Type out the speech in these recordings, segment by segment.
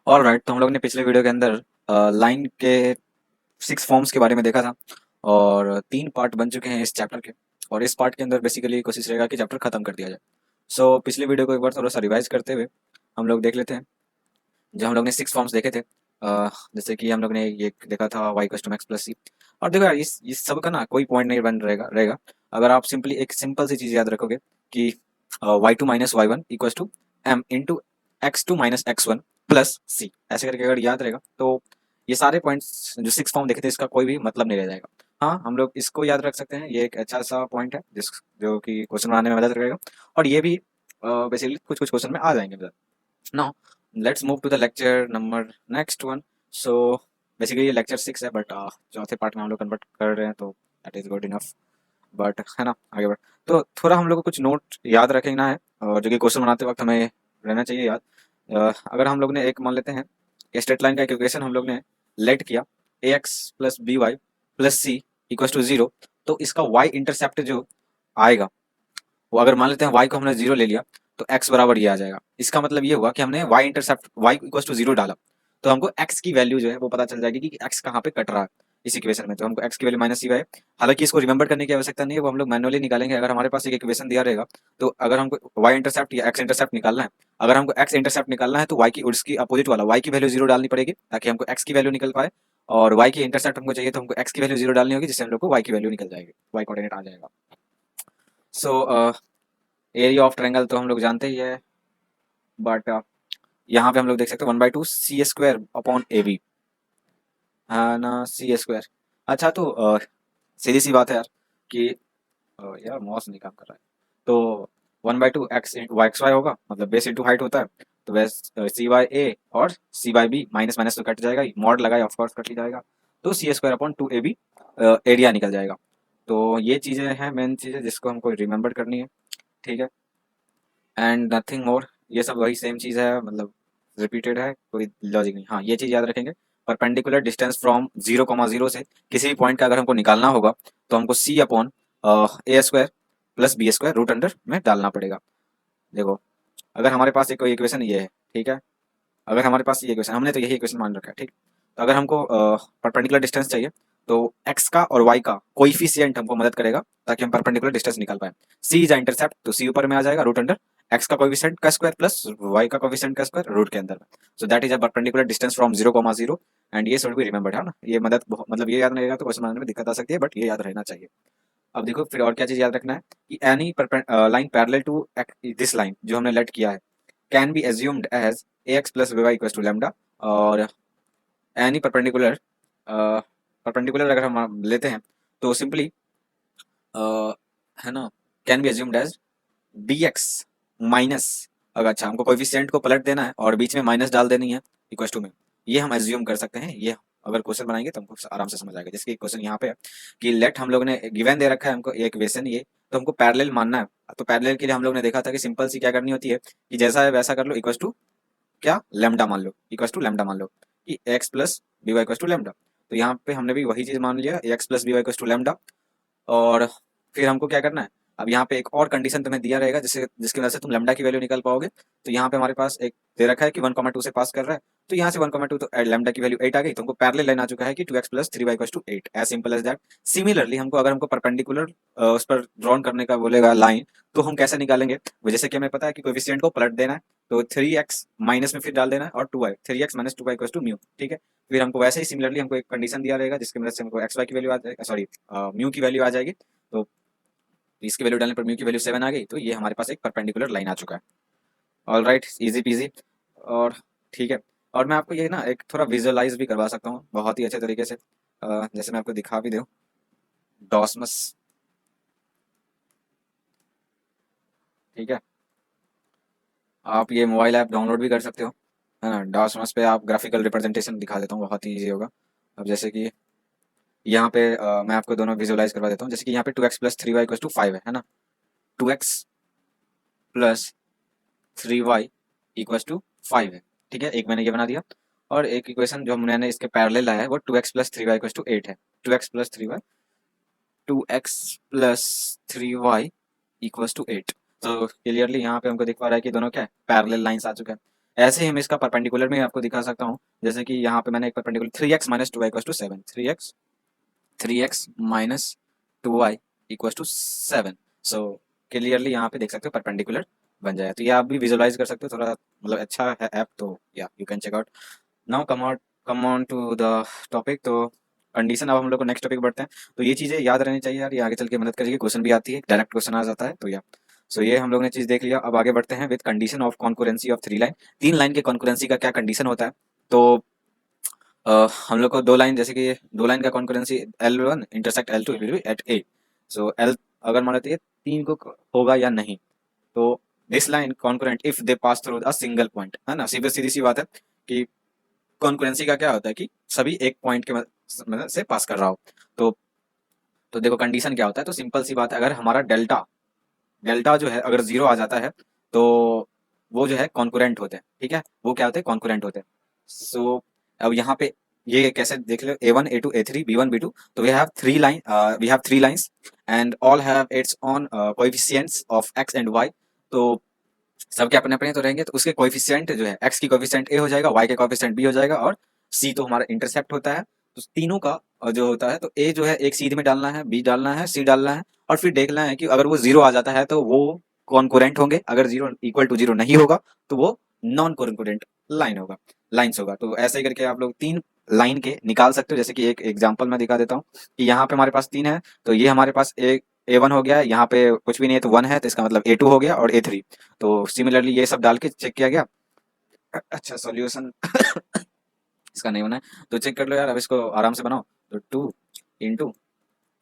All right, तो हम लोग ने पिछले वीडियो के अंदर लाइन के 6 फॉर्म्स के बारे में देखा था और 3 पार्ट बन चुके हैं इस चैप्टर के। और इस पार्ट के अंदर बेसिकली कोशिश रहेगा कि चैप्टर खत्म कर दिया जाए। सो पिछले वीडियो को एक बार थोड़ा सा रिवाइज करते हुए हम लोग देख लेते हैं। जब हम लोग ने 6 फॉर्म्स देखे थे, जैसे कि हम लोग ने ये देखा था y equals to m x plus c. और देखो यार, इस सब का ना कोई पॉइंट नहीं बन रहेगा अगर आप सिंपली एक सिंपल सी चीज़ याद रखोगे कि y2 - y1 equals to m into x2 - x1 plus c. ऐसे करके अगर याद रहेगा तो ये सारे पॉइंट्स जो 6 फॉर्म देखे थे इसका कोई भी मतलब नहीं रह जाएगा। हाँ, हम लोग इसको याद रख सकते हैं, ये एक अच्छा सा पॉइंट है जिस जो कि क्वेश्चन बनाने में मदद करेगा। और ये भी बेसिकली कुछ कुछ क्वेश्चन में आ जाएंगे मदद। Now, let's move to the lecture number next one. So, basically ये lecture 6 है, बट चौथे पार्ट में हम लोग कन्वर्ट कर रहे हैं, तो that is good enough. But है ना, आगे बढ़। तो थोड़ा हम लोग को कुछ नोट याद रखना है और जो कि क्वेश्चन बनाते वक्त हमें रहना चाहिए याद। अगर हम लोग ने एक मान लेते हैं स्ट्रेट लाइन का इक्वेशन हम लोग ने लेट किया a x plus b y plus c equal to zero, तो इसका वाई इंटरसेप्ट जो आएगा वो अगर मान लेते हैं y को हमने जीरो ले लिया तो x बराबर ये आ जाएगा। इसका मतलब ये हुआ कि हमने y intercept y equal to zero डाला तो हमको x की वैल्यू जो है वो पता चल जाएगी कि x कहाँ पे कट रहा है इस इक्वेशन में। तो हमको x की वैल्यू माइनस सी है। हालांकि इसको रिमेंबर करने की आवश्यकता नहीं है, वो हम लोग मैनुअली निकालेंगे। अगर हमारे पास एक इक्वेशन दिया रहेगा तो अगर हमको y इंटरसेप्ट या x इंटरसेप्ट निकालना है, अगर हमको x इंटरसेप्ट निकालना है तो y की उसकी अपोजिट वाला y की वैल्यू जीरो डालनी पड़ेगी ताकि हमको x की वैल्यू निकल पाए। और y की इंटरसेप्ट हमको चाहिए तो हमको x की वैल्यू जीरो डालनी होगी, जिससे हम लोग को y की वैल्यू निकल जाएगी, y कोऑर्डिनेट आ जाएगा। सो एरिया ऑफ ट्रायंगल तो हम लोग जानते ही है, बट यहाँ पे हम लोग देख सकते हैं 1/2 c² अपॉन ab है ना, c²। अच्छा, तो सीधी सी बात है यार कि यार मॉस नहीं काम कर रहा है, तो 1/2 x/y होगा, मतलब बेस इंटू हाइट होता है। तो बेस cy a और c/b माइनस माइनस तो कट जाएगा ही, मॉड लगाए ऑफकोर्स कट ही जाएगा। तो c²/2ab एरिया निकल जाएगा। तो ये चीज़ें हैं, मेन चीज़ें जिसको हमको रिमेंबर करनी है, ठीक है। एंड नथिंग मोर, ये सब वही सेम चीज़ है, मतलब रिपीटेड है, कोई लॉजिक नहीं। हाँ, ये चीज़ याद रखेंगे, परपेंडिकुलर डिस्टेंस फ्रॉम 0,0 से किसी भी पॉइंट का अगर हमको निकालना होगा तो हमको c/a² plus b² root under में डालना पड़ेगा। देखो, अगर हमारे पास एक कोई इक्वेशन ये है, ठीक है, अगर हमारे पास ये इक्वेशन, हमने तो यही इक्वेशन मान रखा है, ठीक। तो अगर हमको परपेंडिकुलर डिस्टेंस चाहिए तो x का और y का कोइफिशिएंट हमको मदद करेगा ताकि हम परपेंडिकुलर डिस्टेंस निकाल पाए। c इज इंटरसेप्ट, तो c ऊपर में आ जाएगा रूट अंडर x का कोएफिशिएंट का स्क्वायर प्लस y का कोएफिशिएंट का स्क्वायर रूट के अंदर में। So that is a perpendicular distance from 0,0 and ये शुड बी रिमेंबर्ड, है ना। ये मदद मतलब ये याद नहीं रहेगा तो क्वेश्चन बनाने में दिक्कत आ सकती है, बट ये याद रहना चाहिए। अब देखो फिर और क्या चीज याद रखना है कि any line parallel to this line जो हमने लेट किया है can be assumed as ax plus by equal to lambda. और एनी परपेंडिकुलर परपेंडिकुलर अगर हम लेते हैं तो सिंपली है ना, can be assumed as bx minus, अगर अच्छा हमको कोएफिशिएंट को पलट देना है और बीच में माइनस डाल देनी है इक्वल टू में, ये हम एज्यूम कर सकते हैं। ये अगर क्वेश्चन बनाएंगे तो हमको आराम से समझ आएगा। जैसे कि क्वेश्चन यहाँ पे है कि लेट हम लोग ने गिवन दे रखा है हमको एक इक्वेशन ये, तो हमको पैरेलल मानना है। तो पैरेलल के लिए हम लोग ने देखा था कि सिंपल सी क्या करनी होती है कि जैसा है वैसा कर लो, इक्वल टू क्या लैम्डा मान लो, इक्वल टू लैम्डा मान लो कि x plus b y equal to lambda. तो यहाँ पे हमने भी वही चीज मान लिया, x plus b y equal to lambda. और फिर हमको क्या करना है, अब यहाँ पे एक और कंडीशन तुम्हें दिया रहेगा जिससे जिसकी वजह से तुम लैम्डा की वैल्यू निकाल पाओगे। तो यहाँ पे हमारे पास एक दे रखा है कि 1,2 से पास कर रहा है, तो यहाँ से 1,2 तो लैम्डा की वैल्यू 8 आ गई, तुमको पैरेलल लाइन आ चुका है कि 2x plus 3y equal to 8, as simple as that. Similarly हमको अगर हमको परपेंडिकुलर उस पर ड्रॉन करने का बोलेगा लाइन, तो हम कैसे निकालेंगे वो, जैसे कि हमें पता है कि कोएफिशिएंट को पलट देना है, तो 3x माइनस में फिर डाल देना है और 2y, 3x minus 2y equal to mu, ठीक है। फिर हमको वैसे ही सिमिलरली हमको एक कंडीशन दिया रहेगा जिसकी मदद से हमको एक्स वाई की वैल्यू आ जाएगी, सॉरी म्यू की वैल्यू आ जाएगी। तो इसकी वैल्यू डालने पर म्यू की वैल्यू 7 आ गई, तो ये हमारे पास एक परपेंडिकुलर लाइन आ चुका है। All right, easy PG. और ठीक है, और मैं आपको ये ना एक थोड़ा विजुअलाइज भी करवा सकता हूँ बहुत ही अच्छे तरीके से, जैसे मैं आपको दिखा भी दूँ। डॉसमस, ठीक है, आप ये मोबाइल ऐप डाउनलोड भी कर सकते हो, है ना। डॉसमस पे आप ग्राफिकल रिप्रेजेंटेशन दिखा देता हूँ, बहुत ही ईजी होगा। अब जैसे कि यहाँ पे मैं आपको दोनों विजुअलाइज करवा देता हूँ। जैसे कि यहाँ पे 2x plus 3y equal to 5 है ना। 2x plus 3y equals to 5 है, ठीक है, एक मैंने ये बना दिया। और एक इक्वेशन जो मैंने इसके पैरेलल लाया है वो 2x plus 3y equals to 8 है। 2x plus 3y, 2x plus 3y equals to 8। तो क्लियरली यहाँ पे हमको दिख पा रहा है कि दोनों क्या है, पैरेलल लाइंस आ चुके हैं। ऐसे ही हम इसका परपेंडिकुलर में आपको दिखा सकता हूँ, जैसे कि यहाँ पे मैंने एक perpendicular 3x minus 2y equal to 7, 3x minus 2y equal to 7। So clearly यहाँ पे देख सकते हो परपेंडिकुलर बन जाएगा। तो ये आप भी विजुअलाइज कर सकते हो, थोड़ा मतलब अच्छा है ऐप, तो या you can check out. Now come on to the topic. तो कंडीशन, अब हम लोग को नेक्स्ट टॉपिक बढ़ते हैं। तो ये चीज़ें याद रहनी चाहिए यार, ये आगे चल के मदद करेगी, क्वेश्चन भी आती है, डायरेक्ट क्वेश्चन आ जाता है, तो या सो ये हम लोग ने चीज़ देख लिया। अब आगे बढ़ते हैं with condition of concurrency of 3 line. 3 line के कॉन्करेंसी का क्या कंडीशन होता है। तो हम लोग को 2 लाइन, जैसे कि 2 लाइन का concurrency L1 intersect L2 will be at A। So L अगर मान लेते हैं 3 को होगा या नहीं, तो this line concurrent if they pass through a single point, है ना। सीधी सी बात है कि कॉन्करेंसी का क्या होता है कि सभी एक पॉइंट के मतलब से पास कर रहा हो। तो देखो कंडीशन क्या होता है, तो सिंपल सी बात है, अगर हमारा डेल्टा डेल्टा जो है अगर 0 आ जाता है, तो वो जो है कॉन्करेंट होते हैं, ठीक है, वो क्या होते हैं, कॉन्करेंट होते हैं। सो अब यहाँ पे ये कैसे देख लो, A1 A2 A3 B1 B2। तो we have three lines and all have its on coefficients of x and y। तो सबके अपने अपने तो रहेंगे, तो उसके कोएफिशिएंट जो है, x की कोएफिशिएंट a हो जाएगा, y के कोएफिशिएंट b हो जाएगा, और c तो हमारा इंटरसेप्ट होता है। तो तीनों का जो होता है, तो a जो है एक सीध में डालना है, b डालना है, c डालना है, और फिर देखना है कि अगर वो जीरो आ जाता है तो वो कॉन्कोरेंट होंगे, अगर जीरो इक्वल टू जीरो नहीं होगा तो वो नॉन कॉन्कोरेंट लाइन्स होगा। तो ऐसे ही करके आप लोग 3 लाइन के निकाल सकते हो। जैसे कि एक एग्जांपल मैं दिखा देता हूँ कि यहाँ पे हमारे पास 3 है, तो ये हमारे पास एक A1 हो गया है, यहाँ पे कुछ भी नहीं है तो 1 है, तो इसका मतलब A2 हो गया, और A3। तो सिमिलरली ये सब डाल के चेक किया गया। अच्छा सॉल्यूशन इसका नहीं बना है, तो चेक कर लो यार, अब इसको आराम से बनाओ। तो 2 इंटू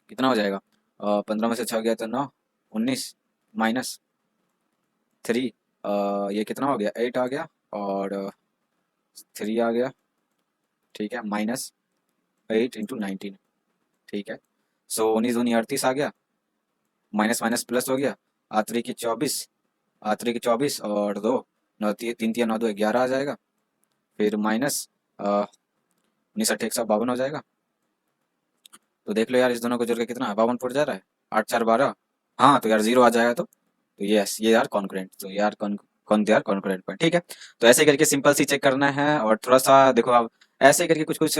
कितना हो जाएगा, 15 में से 6 गया तो 9, 19 माइनस 3, ये कितना हो गया, 8 आ गया, और 3 आ गया, ठीक है, माइनस 8 इंटू 19, ठीक है। सो 19 दूनी 38 आ गया, माइनस माइनस प्लस हो गया, आतरी की 24, आतरी की 24 और 2, 9 3 3 9 2 11 आ जाएगा, फिर माइनस 19 8 152 हो जाएगा। तो देख लो यार, इस दोनों को जोड़ के कितना 52 फुट जा रहा है, 8 4 12। हाँ तो यार जीरो आ जाएगा, तो यस ये यार कॉन्करेंट, तो यार कौन यार कॉन्करेंट पॉइंट, ठीक है। तो ऐसे करके सिंपल सी चेक करना है, और थोड़ा सा देखो आप ऐसे करके कुछ कुछ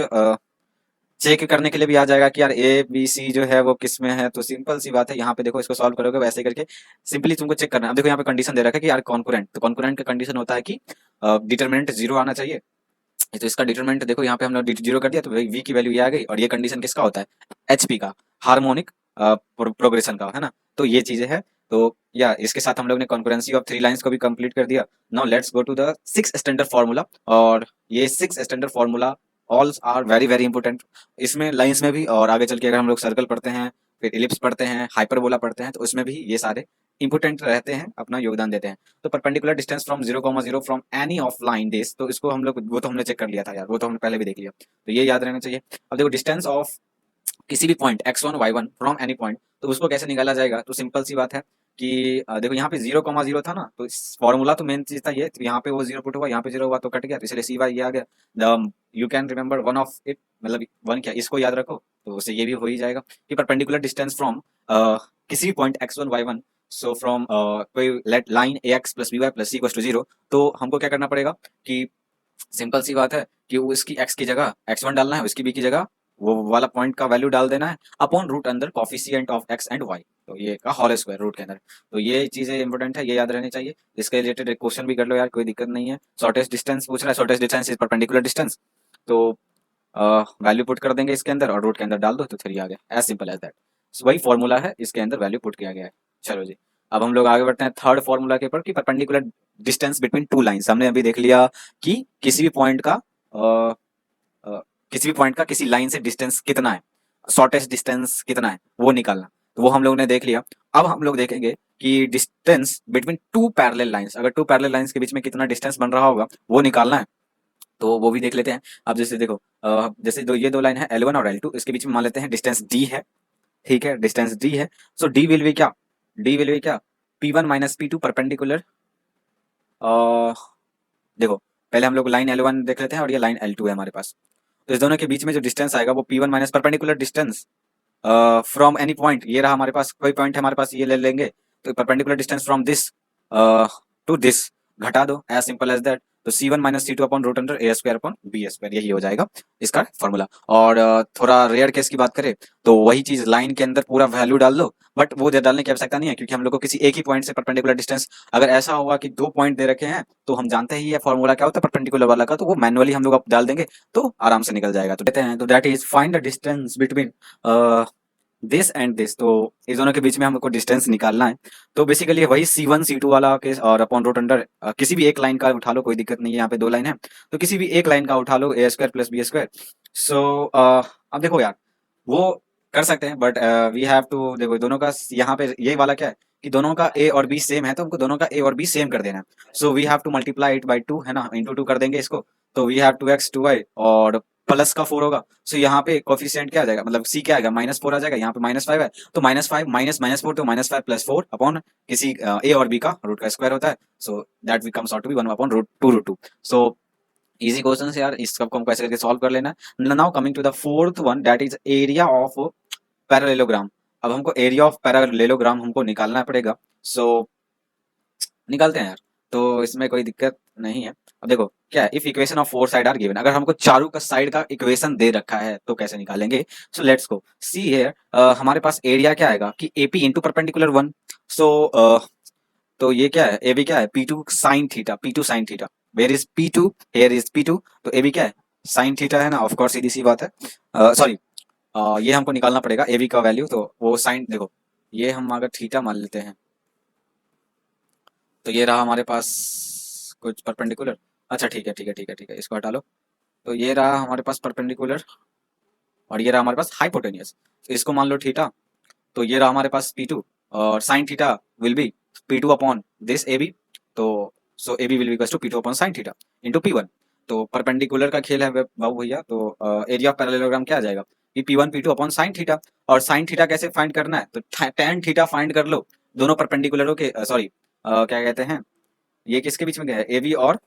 चेक करने के लिए भी आ जाएगा कि यार ए बी सी जो है वो किस में है। तो सिंपल सी बात है, यहाँ पे देखो इसको सॉल्व करोगे वैसे करके सिंपली तुमको चेक करना है। अब देखो यहाँ पे कंडीशन दे रखा है कि यार कॉन्करेंट, तो कॉन्करेंट का कंडीशन होता है कि डिटरमिनेंट जीरो आना चाहिए। तो इसका डिटरमिनेंट देखो यहाँ पे हमने जीरो कर दिया, तो वी की वैल्यू ये आ गई, और ये कंडीशन किसका होता है, एचपी का, हार्मोनिक प्रोग्रेशन का, है ना। तो ये चीजें है। तो या इसके साथ हम लोग ने कॉन्करेंसी ऑफ 3 लाइंस को भी कंप्लीट कर दिया। Now let's go to the 6 standard formula. और ये 6 standard formula also are very very important, इसमें लाइंस में भी, और आगे चल के अगर हम लोग सर्कल पढ़ते हैं, फिर इलिप्स पढ़ते हैं, हाइपरबोला पढ़ते हैं, तो उसमें भी ये सारे इंपॉर्टेंट रहते हैं, अपना योगदान देते हैं। तो perpendicular distance from 0,0 from any of line this, तो इसको हम लोग, वो तो हमने चेक कर लिया था यार, वो तो हमने पहले भी देख लिया, तो ये याद रहना चाहिए। अब देखो डिस्टेंस ऑफ किसी भी point x1 y1 from any point, तो उसको कैसे निकाला जाएगा। तो सिंपल सी बात है कि देखो यहाँ पे 0,0 था ना, तो फॉर्मूला तो मेन चीज था ये, तो यहाँ पे वो जीरो पुट हुआ, यहाँ पे जीरो हुआ तो कट गया, तो इसलिए सी वाई ये आ गया। You can remember one of it, मतलब वन क्या, इसको याद रखो, तो उससे ये भी हो ही जाएगा कि परपेंडिकुलर डिस्टेंस फ्रॉम किसी भी point x1 y1, so from कोई let line ax plus by plus c equals to 0। तो हमको क्या करना पड़ेगा कि सिंपल सी बात है कि उसकी x की जगह x1 डालना है, उसकी b की जगह वो वाला पॉइंट का वैल्यू डाल देना है, अपॉन रूट अंदर coefficient of x and y, तो ये का होल स्क्वायर रूट के अंदर। तो ये चीजें इंपॉर्टेंट है, ये याद रहनी चाहिए। इसके रिलेटेड एक क्वेश्चन भी कर लो यार, कोई दिक्कत नहीं है। शॉर्टेस्ट डिस्टेंस पूछ रहा है, shortest distance is perpendicular distance, तो वैल्यू पुट कर देंगे इसके अंदर, और रूट के अंदर डाल दो, तो 3 आ गया, एज सिंपल एज दैट। वही फॉर्मूला है, इसके अंदर वैल्यू पुट किया गया है। चलो जी, अब हम लोग आगे बढ़ते हैं थर्ड फॉर्मूला के ऊपर कि perpendicular distance between two lines. हमने अभी देख लिया कि किसी भी पॉइंट का अ, अ, किसी भी पॉइंट का किसी लाइन से डिस्टेंस कितना है, शॉर्टेस्ट डिस्टेंस कितना है वो निकालना, तो वो हम लोग ने देख लिया। अब हम लोग देखेंगे कि distance between two parallel lines, अगर टू पैरेलल लाइंस के बीच में कितना डिस्टेंस बन रहा होगा वो निकालना है, तो वो भी देख लेते हैं। अब जैसे देखो जैसे ये दो लाइन है L1 और L2, इसके बीच में मान लेते हैं डिस्टेंस D है, ठीक है, डिस्टेंस D है। सो D विल बी क्या, D विल बी क्या, P1 माइनस P2 परपेंडिकुलर। देखो पहले हम लोग लाइन L1 देख लेते हैं, और ये लाइन L2 है हमारे पास। तो इस दोनों के बीच में जो डिस्टेंस आएगा वो P1 minus perpendicular distance from any point, ये रहा हमारे पास, कोई पॉइंट है हमारे पास, ये ले लेंगे। तो perpendicular distance from this to this घटा दो, एज सिंपल एज दैट। तो C1 minus C2 upon root under a square upon b square, यही हो जाएगा इसका फॉर्मूला। और थोड़ा रेयर केस की बात करें तो वही चीज लाइन के अंदर पूरा वैल्यू डाल दो, बट वो डालने की आवश्यकता नहीं है, क्योंकि हम लोग को किसी एक ही पॉइंट से परपेंडिकुलर डिस्टेंस, अगर ऐसा होगा कि 2 पॉइंट दे रखे हैं तो हम जानते ही है फॉर्मूला क्या होता है परपेंडिकुलर वाला का, तो वो मैनुअली हम लोग अब डाल देंगे तो आराम से निकल जाएगा। तो कहते हैं तो that is find the distance between this and this, तो इस दोनों के बीच में हमको डिस्टेंस निकालना है। तो बेसिकली वही C1 C2 वाला केस और अपॉन रूट अंडर किसी भी एक लाइन का उठा लो, कोई दिक्कत नहीं है, यहाँ पे 2 लाइन है तो किसी भी एक लाइन का उठा लो ए स्क्वायर प्लस बी स्क्वायर। सो अब देखो यार वो कर सकते हैं, बट वी हैव टू, देखो दोनों का यहाँ पे ये वाला क्या है कि दोनों का ए और बी सेम है, तो हमको दोनों का ए और बी सेम कर देना है। So we have to multiply it by 2, है ना, इंटू 2 कर देंगे इसको। तो वी हैव 2x 2y और प्लस का 4 होगा। सो यहाँ पे कोफिशिएंट क्या आ जाएगा, मतलब c क्या आएगा, -4 आ जाएगा, यहाँ पे -5 है तो -5 माइनस -4 तो -5 प्लस 4 अपॉन किसी a और b का रूट का स्क्वायर होता है। So that we comes out to be 1 upon root 2। So easy question है यार, इस सबको हमको ऐसे करके सॉल्व कर लेना है। Now coming to the fourth one, that is area of parallelogram. अब हमको एरिया ऑफ पैरेललोग्राम हमको निकालना पड़ेगा। सो निकालते हैं यार, तो इसमें कोई दिक्कत नहीं है। अब देखो क्या है, if equation of four side are given, अगर हमको चारों का साइड का इक्वेशन दे रखा है तो कैसे निकालेंगे। So let's go C here, हमारे पास एरिया क्या आएगा कि AP इंटू परपेंडिकुलर 1। सो तो ये क्या है, AB क्या है, P2 sine theta, P2 sine theta, where is P2, here is P2, तो AB क्या है, साइन थीटा है ना, ऑफ कोर्स सीधी सी बात है। सॉरी ये हमको निकालना पड़ेगा AB का वैल्यू, तो वो साइन, देखो ये हम अगर थीटा मान लेते हैं तो ये रहा हमारे पास कुछ परपेंडिकुलर। अच्छा ठीक है ठीक है ठीक है ठीक है, इसको हटा लो। तो ये रहा हमारे पास परपेंडिकुलर और ये रहा हमारे पास हाइपोटेनियस, तो इसको मान लो थीटा। तो ये रहा हमारे पास P2 और sine theta will be P2 upon this AB। तो so AB will be equals to P2 upon sine theta into P1। तो परपेंडिकुलर का खेल है बाबू भैया, तो एरिया ऑफ पैरेललोग्राम क्या आ जाएगा कि P1 P2 upon sine theta. और साइन थीटा कैसे फाइंड करना है, तो tan थीटा फाइंड कर लो, दोनों परपेंडिकुलरों के, सॉरी क्या कहते हैं, ये किसके बीच में गया है, AB और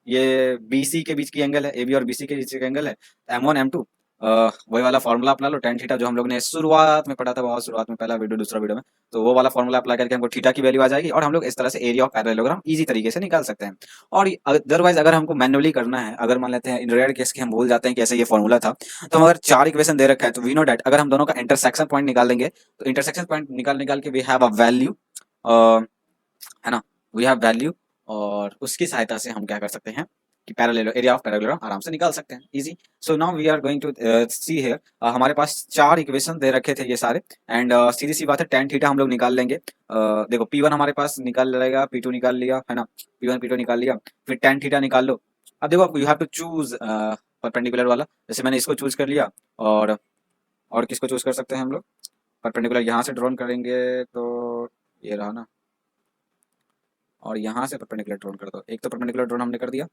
ये BC के बीच की एंगल है, AB और BC के बीच की एंगल है M1 M2। वही वाला फॉर्मूला अपना लो, tan थीटा जो हम लोग ने शुरुआत में पढ़ा था, बहुत शुरुआत में, पहला वीडियो दूसरा वीडियो में, तो वो वाला फॉर्मूला अप्लाई करके हमको थीटा की वैल्यू आ जाएगी और हम लोग इस तरह से एरिया ऑफ पैरेललोग्राम इजी तरीके से निकाल सकते हैं। और अदरवाइज अगर हमको मैन्युअली करना है, अगर मान लेते हैं इन रेयर केस के हम भूल जाते हैं कि ऐसे ये फॉर्मूला था, तो अगर 4 इक्वेशन दे रखा है तो वी नो डैट अगर हम दोनों का इंटरसेक्शन पॉइंट निकाल देंगे, तो इंटरसेक्शन पॉइंट निकाल निकाल के वी हैव अ वैल्यू, है ना, वी हैव वैल्यू, और उसकी सहायता से हम क्या कर सकते हैं कि पैरेलल एरिया ऑफ पैरेललोग्राम आराम से निकाल सकते हैं easy. So now we are going to see here, हमारे पास 4 इक्वेशन दे रखे थे ये सारे, एंड सीधी सी बात है tan थीटा हम लोग निकाल लेंगे। देखो P1 हमारे पास निकाल रहेगा, P2 निकाल लिया, है ना, P1 P2 निकाल लिया, फिर tan थीटा निकाल लो। अब देखो you have to choose perpendicular वाला, जैसे मैंने इसको चूज कर लिया, और किसको चूज कर सकते हैं हम लोग, परपेंडिकुलर यहाँ से ड्रॉन करेंगे तो ये रहा ना, और यहाँ से परपेंडिकुलर ड्रॉन कर दो, एक तो परपेंडिकुलर ड्रॉन हमने कर दिया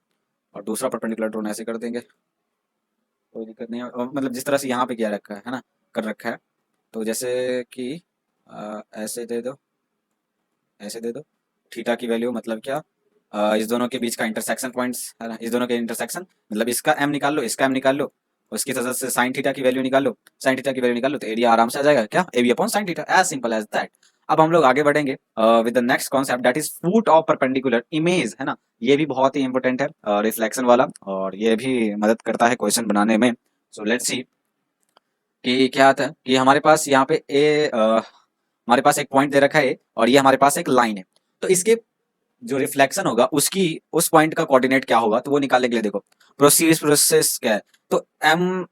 और दूसरा परपेंडिकुलर ड्रॉन ऐसे कर देंगे, कोई दिक्कत नहीं है। मतलब जिस तरह से यहाँ पे किया रखा है ना, कर रखा है, तो जैसे कि ऐसे दे दो, ऐसे दे दो, थीटा की वैल्यू मतलब क्या, इस दोनों के बीच का इंटरसेक्शन पॉइंट्स है ना, इस दोनों के इंटरसेक्शन मतलब इसका m निकाल लो, इसका m निकाल लो, उसकी वजह से साइन थीटा की वैल्यू निकाल लो, साइन थीटा की वैल्यू निकाल लो, तो एरिया आराम से आ जाएगा क्या, AB upon sine theta, as simple as that. अब हम लोग आगे बढ़ेंगे with the next concept, that is foot of perpendicular image, है ना, ये भी बहुत ही इंपॉर्टेंट है रिफ्लेक्शन वाला, और ये भी मदद करता है क्वेश्चन बनाने में। सो लेट्स सी कि क्या आता है कि हमारे पास यहाँ पे हमारे पास एक पॉइंट दे रखा है और ये हमारे पास एक लाइन है, तो इसके जो रिफ्लेक्शन होगा उसकी उस पॉइंट का कोऑर्डिनेट क्या होगा, तो वो निकालने के लिए देखो प्रोसेस क्या है, तो m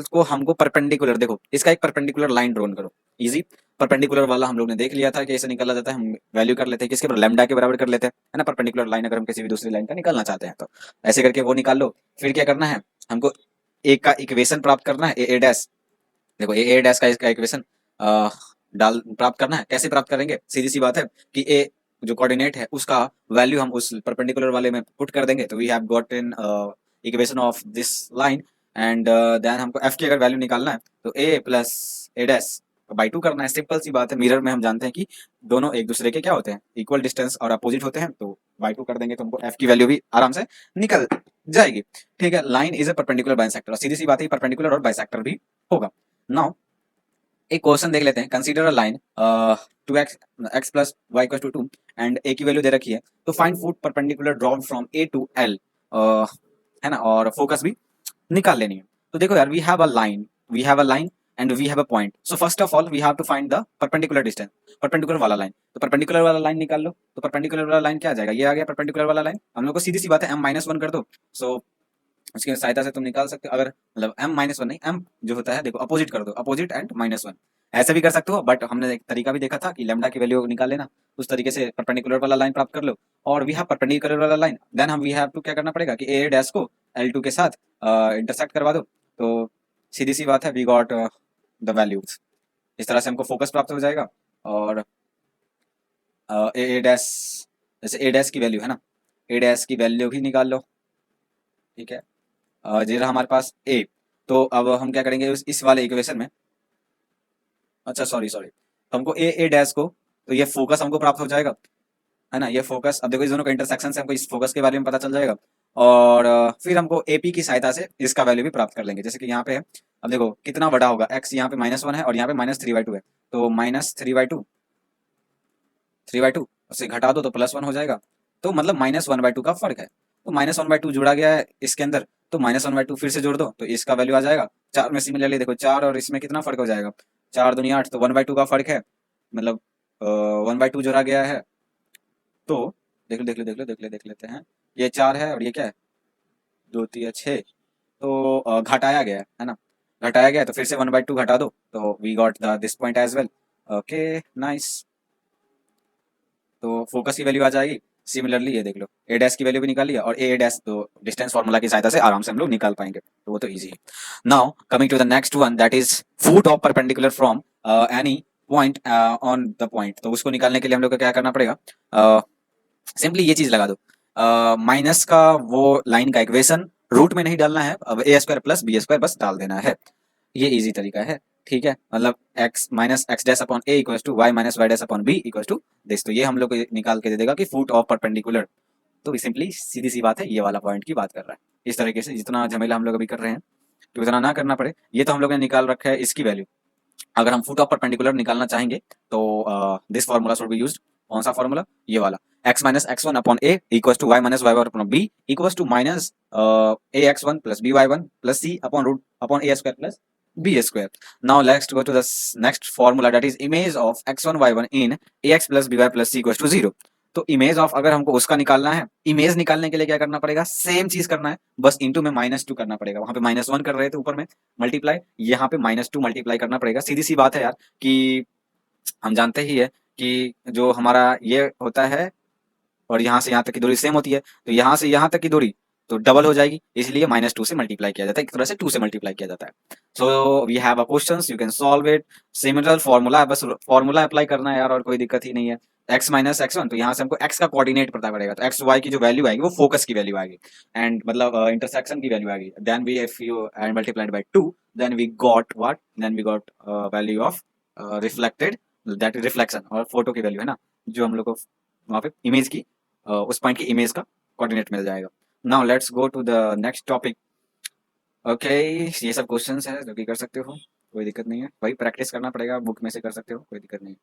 को हमको परपेंडिकुलर, देखो इसका एक परपेंडिकुलर लाइन ड्रॉन करो, इजी। परपेंडिकुलर वाला हम लोग ने देख लिया था कि ऐसे निकाला जाता है, हम वैल्यू कर लेते हैं किसके, लैम्डा के बराबर कर लेते हैं, है ना, परपेंडिकुलर लाइन अगर हम किसी भी दूसरी लाइन का निकालना चाहते हैं तो ऐसे करके वो निकाल लो। फिर क्या करना है, हमको एक का इक्वेशन प्राप्त करना है, ए डैश, देखो ए डैश का इसका इक्वेशन डाल प्राप्त करना है, कैसे प्राप्त करेंगे, सीधी सी बात है कि ए जो कोऑर्डिनेट है उसका वैल्यू हम उस परपेंडिकुलर वाले में पुट कर देंगे, तो we have gotten equation of this line, and then हमको एफ की अगर वैल्यू निकालना है तो a plus a dash by 2 करना है, सिंपल सी बात है। मिरर में हम जानते हैं कि दोनों एक दूसरे के क्या होते हैं, इक्वल डिस्टेंस और अपोजिट होते हैं, तो बाई 2 कर देंगे तो हमको एफ की वैल्यू भी आराम से निकल जाएगी। ठीक है, line is a perpendicular bisector, सीधी सी बात है परपेंडिकुलर और बाइसेक्टर भी होगा। नाउ एक क्वेश्चन देख लेते हैं। Consider a line 2x x plus y equal to 2 and a की वैल्यू दे रखी है, तो find foot perpendicular drawn from a to l, है ना, और फोकस भी निकाल लेनी है। तो देखो यार, we have a line and we have a point. So first of all we have to find the perpendicular distance, perpendicular वाला लाइन। तो परपेंडिकुलर वाला लाइन निकाल लो। तो परपेंडिकुलर वाला लाइन क्या आ जाएगा, ये आ गया परपेंडिकुलर वाला लाइन। हम लोग को सीधी सी बात है, m माइनस वन कर दो। सो उसकी सहायता से तुम निकाल सकते हो। अगर मतलब m माइनस वन नहीं, m जो होता है देखो अपोजिट कर दो, अपोजिट एंड माइनस वन, ऐसे भी कर सकते हो। बट हमने एक तरीका भी देखा था कि लेमडा की वैल्यू निकाल लेना, उस तरीके से परपेंडिकुलर वाला लाइन प्राप्त कर लो। और वी हैव परपेंडिकुलर वाला लाइन, देन हम वी हैव टू क्या करना पड़ेगा कि ए डैश को L2 के साथ इंटरसेक्ट करवा दो। तो सीधी सी बात है, वी गॉट द वैल्यूज। इस तरह से हमको फोकस प्राप्त हो जाएगा। और ए डैश, जैसे ए डैश की वैल्यू है ना, ए डैश की वैल्यू भी निकाल लो, ठीक है। ये रहा हमारे पास ए। तो अब हम क्या करेंगे, इस वाले इक्वेशन में, अच्छा सॉरी सॉरी, तो हमको ए डैश को, तो ये फोकस हमको प्राप्त हो जाएगा, है ना। ये फोकस, अब देखो इस दोनों का इंटरसेक्शन से हमको इस फोकस के बारे में पता चल जाएगा। और फिर हमको एपी की सहायता से इसका वैल्यू भी प्राप्त कर लेंगे। जैसे कि यहाँ पे है, अब देखो कितना बड़ा होगा, एक्स यहाँ पे माइनस वन है और यहाँ पे माइनस थ्री बाई टू है। तो माइनस थ्री बाई टू उसे घटा दो तो प्लस वन हो जाएगा। तो मतलब माइनस वन बाई टू का फर्क है। तो माइनस वन बाई टू जुड़ा गया है इसके अंदर, तो माइनस वन बाई टू फिर से जोड़ दो तो इसका वैल्यू आ जाएगा। चार में सिमिलरली देखो, चार और इसमें कितना फर्क हो जाएगा, चार दुनी आठ, तो वन बाई टू का फर्क है, मतलब वन बाई टू जोड़ा गया है। तो देख लेते हैं, ये चार है और ये क्या है, दो तीन छः। तो घटाया गया है ना, घटाया गया है, तो फिर से वन बाई टू घटा दो, तो we got the this point as well. Okay nice. तो फोकस की वैल्यू आ जाएगी। सिमिलरली ये देख लो, ए डैश की वैल्यू भी निकाल लिया, और ए डैश तो डिस्टेंस फार्मूला की सहायता से आराम से हम लोग निकाल पाएंगे, तो वो तो इजी है। Now coming to the next one, that is foot of perpendicular from any point on the point. तो उसको निकालने के लिए हम लोग को क्या करना पड़ेगा, सिंपली ये चीज लगा दो, माइनस का वो लाइन का इक्वेशन रूट में नहीं डालना है, अब ए स्क्वायर प्लस बी स्क्वायर बस डाल देना है। ये इजी तरीका है, ठीक है। मतलब x minus x dash upon a equal to y minus y dash upon b equal to this. तो ये हम लोग को निकाल के दे देगा कि फुट ऑफ परपेंडिकुलर। तो सिंपली सीधी सी बात है, ये वाला पॉइंट की बात कर रहा है। इस तरीके से जितना झमेला हम लोग अभी कर रहे हैं, तो उतना ना करना पड़े। ये तो हम लोग ने निकाल रखा है इसकी वैल्यू। अगर हम फुट ऑफ परपेंडिकुलर निकालना चाहेंगे तो this formula should be used. कौन सा फार्मूला, ये वाला, x minus x one upon a equal to y minus y upon b equal to minus a x one plus b y one plus c upon root upon a square plus B square. Now let's go to the next formula, that is image of x one y one in a x plus b y plus c equal to zero. तो image of अगर हमको उसका निकालना है, image निकालने के लिए क्या करना पड़ेगा, सेम चीज करना है, बस इंटू में माइनस टू करना पड़ेगा। वहां पे माइनस वन कर रहे थे ऊपर में मल्टीप्लाई, यहाँ पे माइनस टू मल्टीप्लाई करना पड़ेगा। सीधी सी बात है यार, कि हम जानते ही है कि जो हमारा ये होता है और यहाँ से यहाँ तक की दूरी सेम होती है, तो यहाँ से यहाँ तक की दूरी तो डबल हो जाएगी, इसलिए माइनस टू से मल्टीप्लाई किया जाता है, एक तरह से टू से मल्टीप्लाई किया जाता है। So we have a question, you can solve it. Similar formula है, बस फॉर्मूला अप्लाई करना है यार, और कोई दिक्कत ही नहीं है। x माइनस एक्स वन, तो यहाँ से हमको x का कोऑर्डिनेट पता पड़ेगा, तो एक्स वाई की जो वैल्यू आएगी वो फोकस की वैल्यू आएगी, एंड मतलब इंटरसेक्शन की वैल्यू आएगी। Then we if you and multiplied by two, then we got what, then we got value of reflected, that is reflection, और फोटो की वैल्यू है ना, जो हम लोग को वहाँ पे इमेज की उस पॉइंट की इमेज का कोऑर्डिनेट मिल जाएगा। Now let's go to the next topic. Okay, ये सब क्वेश्चंस है जो कि कर सकते हो, कोई दिक्कत नहीं है, वही प्रैक्टिस करना पड़ेगा, बुक में से कर सकते हो, कोई दिक्कत नहीं।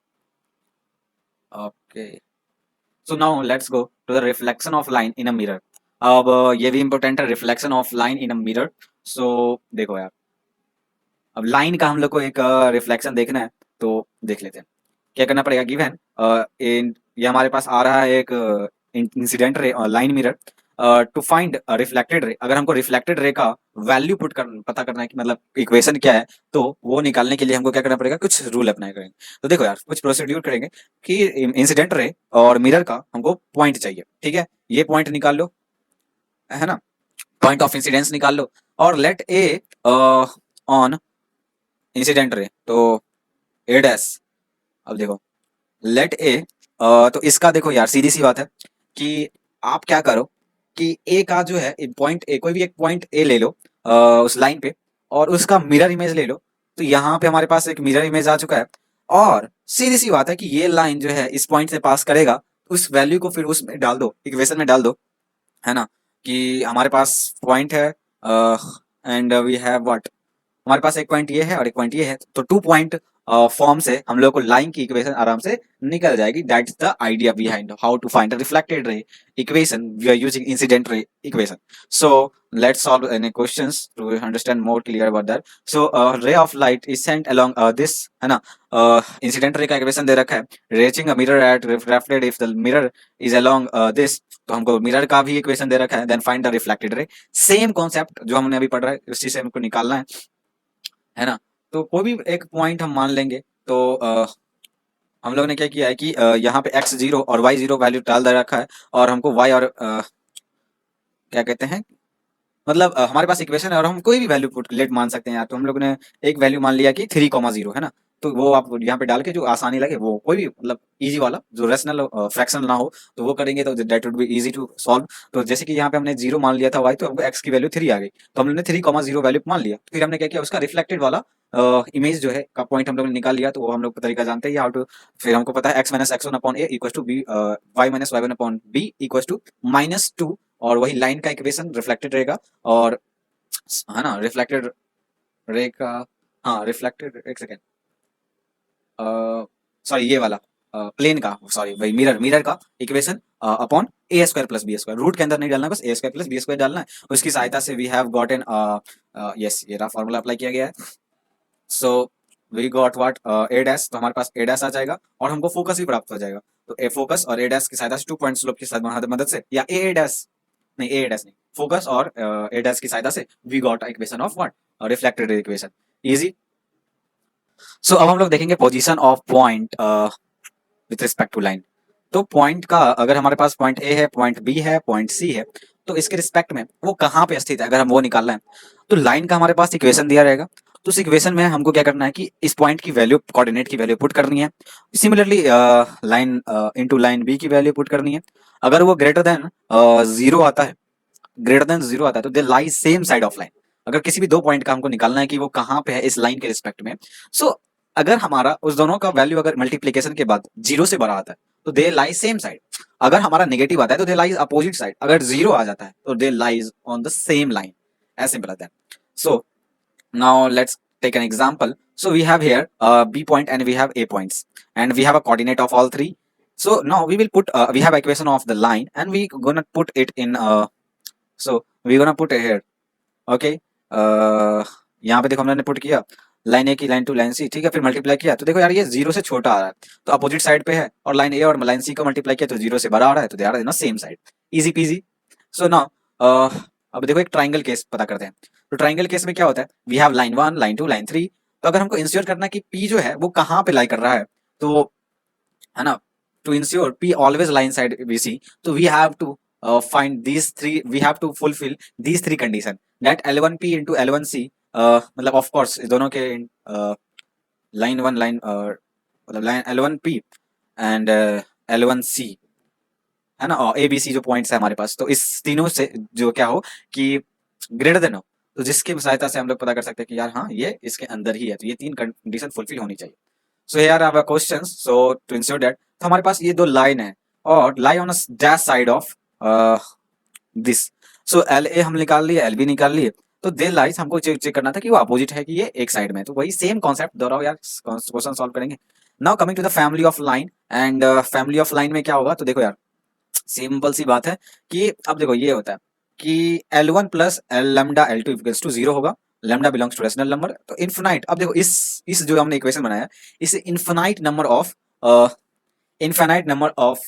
Okay, so now let's go to the reflection of line in a mirror. अब ये भी इंपॉर्टेंट है, reflection of line in a mirror. So देखो यार, अब लाइन का हम लोग को एक रिफ्लेक्शन देखना है, तो देख लेते हैं क्या करना पड़ेगा। गिवन इन ये हमारे पास आ रहा है एक incident ray line mirror, to find reflected ray. अगर हमको रिफ्लेक्टेड रे का वैल्यू पता करना है कि मतलब इक्वेशन क्या है, तो वो निकालने के लिए हमको क्या करना पड़ेगा, कुछ रूल अप्लाई करेंगे। तो देखो यार, कुछ प्रोसीड्यूर करेंगे कि इंसिडेंट रे और मिरर का हमको पॉइंट चाहिए, ठीक है। ये पॉइंट निकाल लो, है ना, पॉइंट ऑफ इंसिडेंस निकाल लो, और late A on incident ray, तो ए डैश। अब देखो लेट ए, तो इसका देखो यार, सीधी सी बात है कि आप क्या करो कि ए का जो है पॉइंट ए, कोई भी एक पॉइंट ए ले लो उस लाइन पे, और उसका मिरर इमेज ले लो। तो यहाँ पे हमारे पास एक मिरर इमेज आ चुका है, और सीधी सी बात है कि ये लाइन जो है इस पॉइंट से पास करेगा, उस वैल्यू को फिर उसमें डाल दो, इक्वेशन में डाल दो, है ना। कि हमारे पास पॉइंट है एंड वी हैव व्हाट, हमारे पास एक पॉइंट ये है और एक पॉइंट ये है, तो टू पॉइंट फॉर्म से हम लोग को लाइन की इक्वेशन आराम से निकल जाएगी. That's the idea behind how to find the reflected ray equation. We are using incident ray equation. So let's solve any questions to understand more clear about that. So ray of light is sent along this है ना. Incident ray का equation दे रखा है. reaching a mirror at refracted if the mirror is along this. तो हमको mirror का भी इक्वेशन दे रखा है. Then find the reflected ray. Same concept जो हमने अभी पढ़ा है उसी से हमको निकालना है ना. तो कोई भी एक पॉइंट हम मान लेंगे. तो हम लोगों ने क्या किया है कि यहाँ पे x0 और y0 वैल्यू डाल दे रखा है. और हमको y और क्या कहते हैं, मतलब हमारे पास इक्वेशन है और हम कोई भी वैल्यू पुट लेट मान सकते हैं यार. तो हम लोगों ने एक वैल्यू मान लिया कि 3,0 है ना. तो वो आप यहाँ पे डाल के जो आसानी लगे वो कोई भी मतलब इजी वाला जो रेशनल फ्रैक्शन ना हो तो वो करेंगे तो that would be easy to solve. तो जैसे कि यहाँ पे हमने 0 मान लिया था y, तो हमको x की वैल्यू 3 आ गई. तो हम लोगों ने 3,0 वैल्यू मान लिया. फिर हमने क्या किया, उसका रिफ्लेक्टेड वाला इमेज जो है का पॉइंट हम लोग ने निकाल लिया. तो वो हम लोग का तरीका जानते हैं हाउ टू. फिर हमको पता है x minus x one upon a equal to b, y minus y one upon b equal to -2. और वही लाइन का इक्वेशन रिफ्लेक्टेड रहेगा. और है ना रिफ्लेक्टेड रे का, हाँ रिफ्लेक्टेड, एक सेकेंड, सॉरी ये वाला प्लेन का, सॉरी भाई मिरर का equation upon a square plus B square. Root के अंदर नहीं डालना है, बस a square plus B square डालना है. उसकी सहायता से वी हैव गॉटन, यस ये रहा फॉर्मूला अप्लाई किया गया है. So we got what, a dash. तो हमारे पास ए डैश आ जाएगा और हमको फोकस भी प्राप्त हो जाएगा. तो ए फोकस और ए डैश की सहायता से 2 पॉइंट स्लोप की मदद से, या ए डैश नहीं, ए डैश नहीं, फोकस और ए डैश की सहायता से we got equation of what, reflected equation. Easy. So अब हम लोग देखेंगे position of point with respect to line. तो पॉइंट का अगर हमारे पास पॉइंट ए है, पॉइंट बी है, पॉइंट सी है, तो इसके रिस्पेक्ट में वो कहाँ पे स्थित है अगर हम वो निकालना है. तो लाइन का हमारे पास इक्वेशन दिया रहेगा. तो उस इक्वेशन में हमको क्या करना है कि इस पॉइंट की वैल्यू, कोऑर्डिनेट की वैल्यू पुट करनी है. Similarly line into line b की वैल्यू पुट करनी है. अगर वो ग्रेटर देन 0 आता है, ग्रेटर देन 0 आता है तो दे लाई सेम साइड ऑफ लाइन. अगर किसी भी दो पॉइंट का हमको निकालना है कि वो कहाँ पे है इस लाइन के रिस्पेक्ट में, सो अगर हमारा उस दोनों का वैल्यू अगर मल्टीप्लीकेशन के बाद 0 से बड़ा आता है तो दे लाई सेम साइड. अगर हमारा नेगेटिव आता है तो दे लाइज अपोजिट साइड. अगर 0 आ जाता है तो they lies on the same line. As simple as that. So now let's take an example. So we have here B point and we have A points and we have a coordinate of all three. So now we will put we have equation of the line and we gonna put it in so we gonna put it here. Okay, यहाँ पे देखो हमने put किया line ए की line to line सी. ठीक है, फिर multiply किया तो देखो यार ये 0 से छोटा आ रहा है तो अपोजिट साइड पे है. और लाइन ए और लाइन सी को मल्टीप्लाई किया तो 0 से बड़ा आ रहा है तो they are in same side. Easy peasy. So now अब देखो एक ट्राइंगल केस पता करते हैं. तो ट्राइंगल केस में क्या होता है, we have line 1, line 2, line 3. तो अगर हमको इंश्योर करना है कि पी जो है वो कहाँ पे लाई कर रहा है, तो है ना, to ensure p always line side we see, तो we have to find these three, we have to fulfill these three condition that L1P into L1C, मतलब of course इस दोनों के लाइन 1 लाइन मतलब लाइन L1P एंड L1C है ना, और A B C जो पॉइंट्स है हमारे पास, तो इस तीनों से जो क्या हो कि ग्रेटर देन हो, तो जिसकी सहायता से हम लोग पता कर सकते हैं कि यार हाँ ये इसके अंदर ही है. तो ये तीन कंडीशन फुलफिल होनी चाहिए. So here our questions. So to ensure that, तो हमारे पास ये दो लाइन है और lie on dash side of this. So L A हम निकाल लिए, एल बी निकाल लिए. तो दे लाइज हमको चेक करना था कि वो अपोजिट है कि ये एक साइड में. तो वही सेम कॉन्सेप्ट दोहराओ यार, क्वेश्चन सॉल्व करेंगे. Now coming to the family of line. And family of line में क्या होगा, तो देखो यार सिंपल सी बात है कि अब देखो ये होता है कि L1 plus lambda L2 equals to 0 होगा. Lambda belongs to rational number. तो इनफिनाइट, अब देखो इस जो हमने इक्वेशन बनाया इसे इनफिनाइट नंबर ऑफ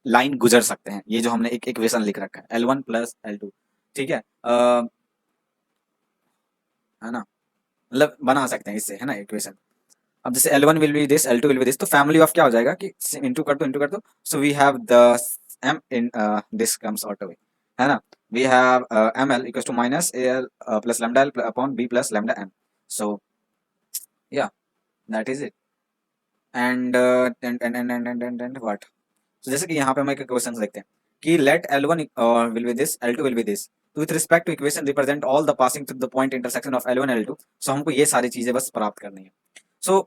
लाइन गुजर सकते हैं. ये जो हमने एक इक्वेशन लिख रखा है L1 प्लस L2, ठीक है, है ना, मतलब बना सकते हैं इससे, है ना इक्वेशन. अब जैसे L1 will be this, L2 will be this, तो फैमिली ऑफ क्या हो जाएगा कि इंटू कर दो. So we have the m in this comes out away, है ना. we have ml equals to minus al plus lambda l upon b plus lambda m. so yeah, that is it. and what, so जैसे कि यहाँ पे हम एक question देखते हैं कि let L1 will be this, L2 will be this. तो with respect to equation represent all the passing through the point intersection of L1 L2. so हमको ये सारी चीजें बस प्राप्त करनी है. so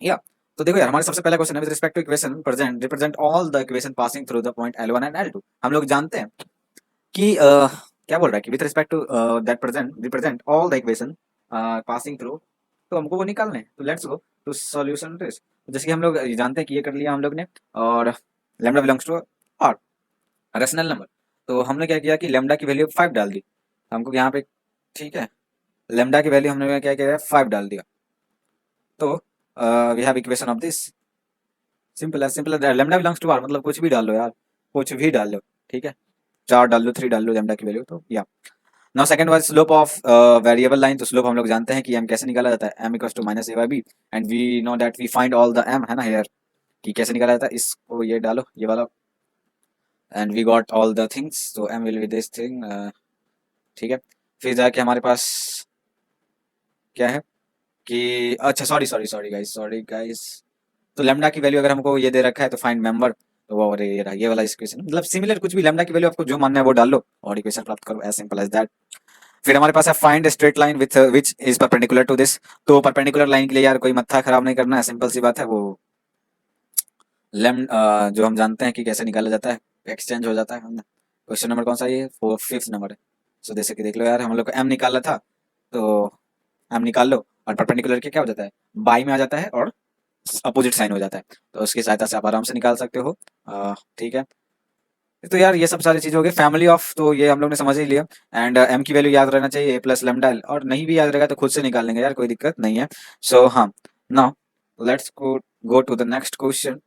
yeah, तो देखो यार हमारा सबसे पहला क्वेश्चन है with respect to equation present represent all the equation passing through the point L1 and L2. हम लोग जानते हैं कि क्या बोल रहा है कि with respect to that present represent all the equation passing through तो हमको वो निकालने हैं। तो let's go to solution test. जैसे कि हम लोग जानते हैं कि ये कर लिया हम लोग ने, और lambda belongs to R rational number. तो हमने क्या किया कि लैम्डा की वैल्यू 5 डाल दी हमको यहाँ पे, ठीक है। लैम्डा की वैल्यू हमने क्या किया, 5 डाल दिया। तो we have equation of this, simple as lambda belongs to R, मतलब कुछ भी डाल लो यार, कुछ भी डाल लो, ठीक है। 4 डाल लो, 3 डाल लो लैम्डा की वैल्यू, तो या now second was slope of variable line. तो स्लोप हम लोग जानते हैं कि m कैसे निकाला जाता है, m equals to minus a by b, and we know that we find all the m, है ना हियर, कि कैसे निकाला जाता है। इसको ये डालो, ये वाला, and we got all the things, तो m will be this thing, ठीक है। फिर जाके हमारे पास क्या है कि अच्छा सॉरी गाइस, तो लैम्डा की वैल्यू अगर हमको ये दे रखा है तो फाइंड मेंबर, तो वो अरे ये रहा, ये वाला इक्वेशन, मतलब सिमिलर कुछ भी लैम्डा की वैल्यू आपको जो मानना है वो डाल लो और इक्वेशन प्राप्त करो, एज सिंपल एज दैट। फिर हमारे पास है find straight line with which is perpendicular to this. तो परपेंडिकुलर लाइन के लिए यार कोई मत्था खराब नहीं करना है, सिंपल सी बात है, वो जो हम जानते हैं कि कैसे निकाला जाता है, एक्सचेंज हो जाता है। क्वेश्चन नंबर कौन सा, ये 5th नंबर है। सो जैसे कि देख लो यार, हम लोग को एम निकालना था, तो एम निकाल लो, और परपेंडिकुलर के क्या हो जाता है, बाई में आ जाता है और अपोजिट साइन हो जाता है, तो उसकी सहायता से आप आराम से निकाल सकते हो, ठीक है। तो यार ये सब सारी चीजें हो गई, फैमिली ऑफ, तो ये हम लोग ने समझ ही लिया। एंड एम की वैल्यू याद रहना चाहिए, ए प्लस लेमडा एल, और नहीं भी याद रहेगा तो खुद से निकाल लेंगे यार, कोई दिक्कत नहीं है। सो हाँ, now let's go to the next question,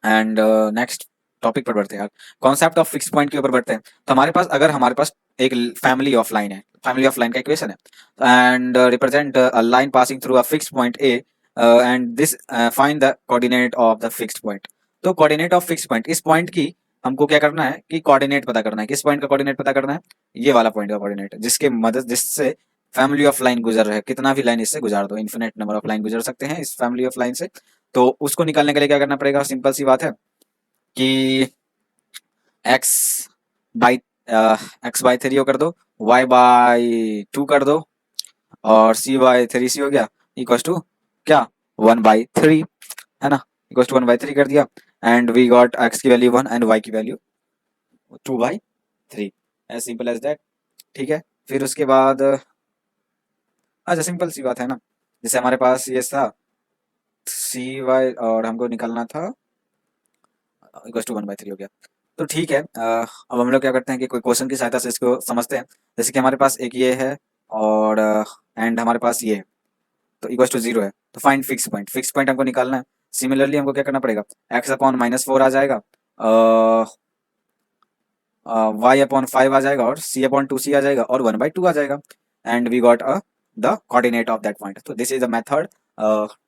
and next topic पर बढ़ते हैं यार, कॉन्सेप्ट ऑफ फिक्स पॉइंट के ऊपर बढ़ते हैं। तो हमारे पास, अगर हमारे पास एक फैमिली ऑफ लाइन है, फैमिली ऑफ लाइन का इक्वेशन है, and represent a line passing through a fix point A, and this find the coordinate of the fixed point. तो कोऑर्डिनेट ऑफ फिक्स्ड पॉइंट, इस पॉइंट की हमको क्या करना है कि कोऑर्डिनेट पता करना है। किस पॉइंट का कोऑर्डिनेट पता करना है, ये वाला पॉइंट का कोऑर्डिनेट, जिसके मदद, जिससे फैमिली ऑफ लाइन गुजर रहे, कितना भी लाइन इससे गुजार दो, इन्फिनिट नंबर ऑफ लाइन गुजर सकते हैं इस फैमिली ऑफ लाइन से। तो उसको निकालने के लिए क्या करना पड़ेगा, सिंपल सी बात है कि एक्स बाई एक्स बाई 3 कर दो, वाई बाई 2 कर दो, और सी बाई 3 सी हो गया, इक्वस टू क्या, 1/3, है ना, इक्वस टू 1/3 कर दिया। एंड वी गॉट एक्स की वैल्यू 1 एंड वाई की value 2/3, as simple as that, ठीक है। फिर उसके बाद अच्छा सिंपल सी बात है ना, जैसे हमारे पास ये था सी वाई, और हमको निकालना था इक्वस टू 1/3 हो गया। तो ठीक है, अब हम लोग क्या करते हैं कि कोई क्वेश्चन की सहायता से इसको समझते हैं। जैसे कि हमारे पास एक ये है, और एंड हमारे पास ये है, तो इक्वस टू 0 है, तो find fix point, fix point हमको निकालना है। सिमिलरली हमको क्या करना पड़ेगा, एक्स अपॉन -4 आ जाएगा, वाई अपॉन 5 आ जाएगा, और सी अपॉन 2 सी आ जाएगा, और 1/2 आ जाएगा, and we got the coordinate of that point. तो दिस इज द मेथड,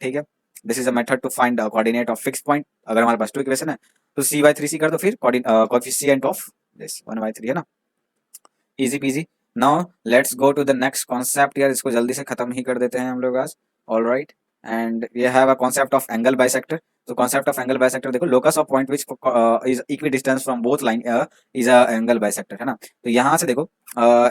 ठीक है, this is the method to find the coordinate of fix point. अगर हमारे पास 2 इक्वेशन है, तो सी/3 सी कर दो, फिर कोएफिशिएंट ऑफ दिस 1/3, है ना, easy peasy. Now let's go to the next concept यार, इसको जल्दी से खत्म ही कर देते हैं हम लोग आज, alright. And we have a concept of angle bisector. तो कॉन्सेप्ट ऑफ एंगल बाइसेक्टर देखो, locus of point which is equidistance from both line is a angle bisector, है ना। तो यहाँ से देखो,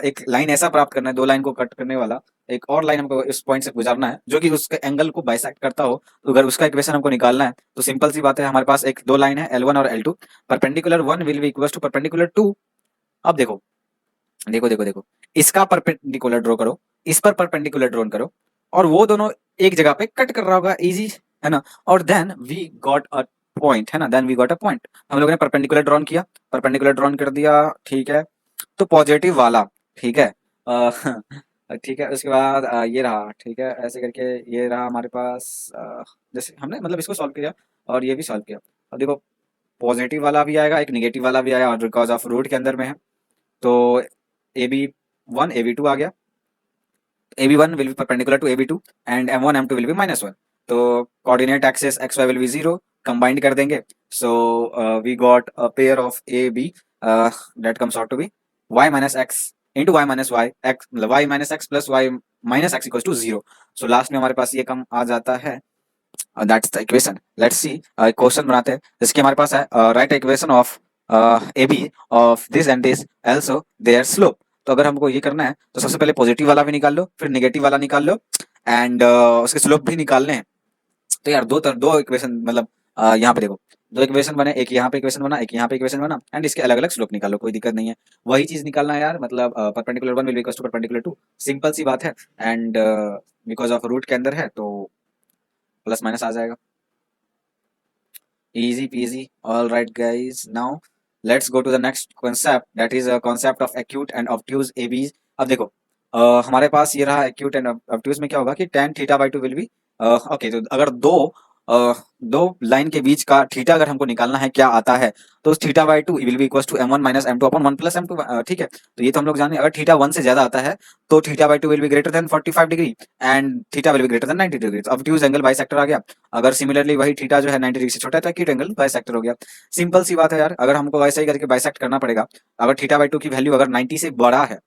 एक लाइन ऐसा प्राप्त करना है, दो लाइन को कट करने वाला एक और लाइन हमको इस पॉइंट से गुजरना है, जो कि उसके एंगल को बाइसेक्ट करता हो। तो अगर उसका इक्वेशन हमको निकालना है, तो सिंपल सी बात है, हमारे पास एक दो लाइन है L1 और L2, perpendicular 1 will be equal to perpendicular 2। अब देखो देखो देखो देखो, इसका परपेंडिकुलर ड्रॉ करो, इस पर परपेंडिकुलर ड्रॉ करो, और वो दोनों एक जगह पे कट कर रहा होगा, इजी है ना। और then we got a point, है ना, then we got a point. हम लोगों ने परपेंडिकुलर ड्रॉन किया, परपेंडिकुलर ड्रॉन कर दिया, ठीक है। तो पॉजिटिव वाला, ठीक है, अ, ठीक है। उसके बाद ये रहा, ठीक है, ऐसे करके ये रहा हमारे पास, जैसे हमने मतलब इसको सॉल्व किया और ये भी सॉल्व किया। अब देखो, पॉजिटिव वाला भी आएगा, एक निगेटिव वाला भी आया, और बिकॉज ऑफ रूट के अंदर में है, तो AB1 AB2 आ गया, AB1 will be perpendicular to AB2 and M1 M2 will be -1। तो coordinate axis XY will be 0, combined कर देंगे, so we got a pair of AB, that comes out to be y minus x into y minus y, x मतलब y minus x plus y minus x equals to 0। so last में हमारे पास ये कम आ जाता है, that's the equation. Let's see, question बनाते हैं, जिसके हमारे पास है right equation of AB of this and this also their slope. तो अगर हमको ये करना है, तो सबसे पहले पॉजिटिव वाला भी निकाल लो, फिर नेगेटिव वाला निकाल लो, एंड उसके स्लोप भी निकालने हैं। तो यार दो इक्वेशन, मतलब यहाँ पे देखो, दो इक्वेशन बने, एक यहाँ पे इक्वेशन बना, एक यहाँ पे इक्वेशन बना, एंड इसके अलग अलग स्लोप निकालो, कोई दिक्कत नहीं है। वही चीज निकालना है यार, मतलब perpendicular 1 will be equal to perpendicular 2, simple सी बात है। एंड बिकॉज ऑफ रूट के अंदर है तो प्लस माइनस आ जाएगा। Easy peasy. All right, guys. Now let's go to the next concept. That is a concept of acute and obtuse ABs. अब देखो हमारे पास ये रहा acute and obtuse में क्या होगा कि tan theta by two will B okay. तो अगर दो लाइन के बीच का थीटा अगर हमको निकालना है क्या आता है, तो उस theta by two will be equal to m1 minus m2 upon 1 plus m2। ठीक है, तो ये तो हम लोग जाने। अगर थीटा 1 से ज्यादा आता है तो theta by two will be greater than 45 degree and theta will be greater than 90 degree. Obtuse angle bisector आ गया। अगर सिमिलरली वही थीटा जो है 90 डिग्री से छोटा है तो एक्यूट एंगल बाइसेक्टर हो गया। सिंपल सी बात है यार, अगर हमको वैसे ही करके बाइसेक्ट करना पड़ेगा। अगर थीटा बाई टू की वैल्यू अगर 90 से बड़ा है,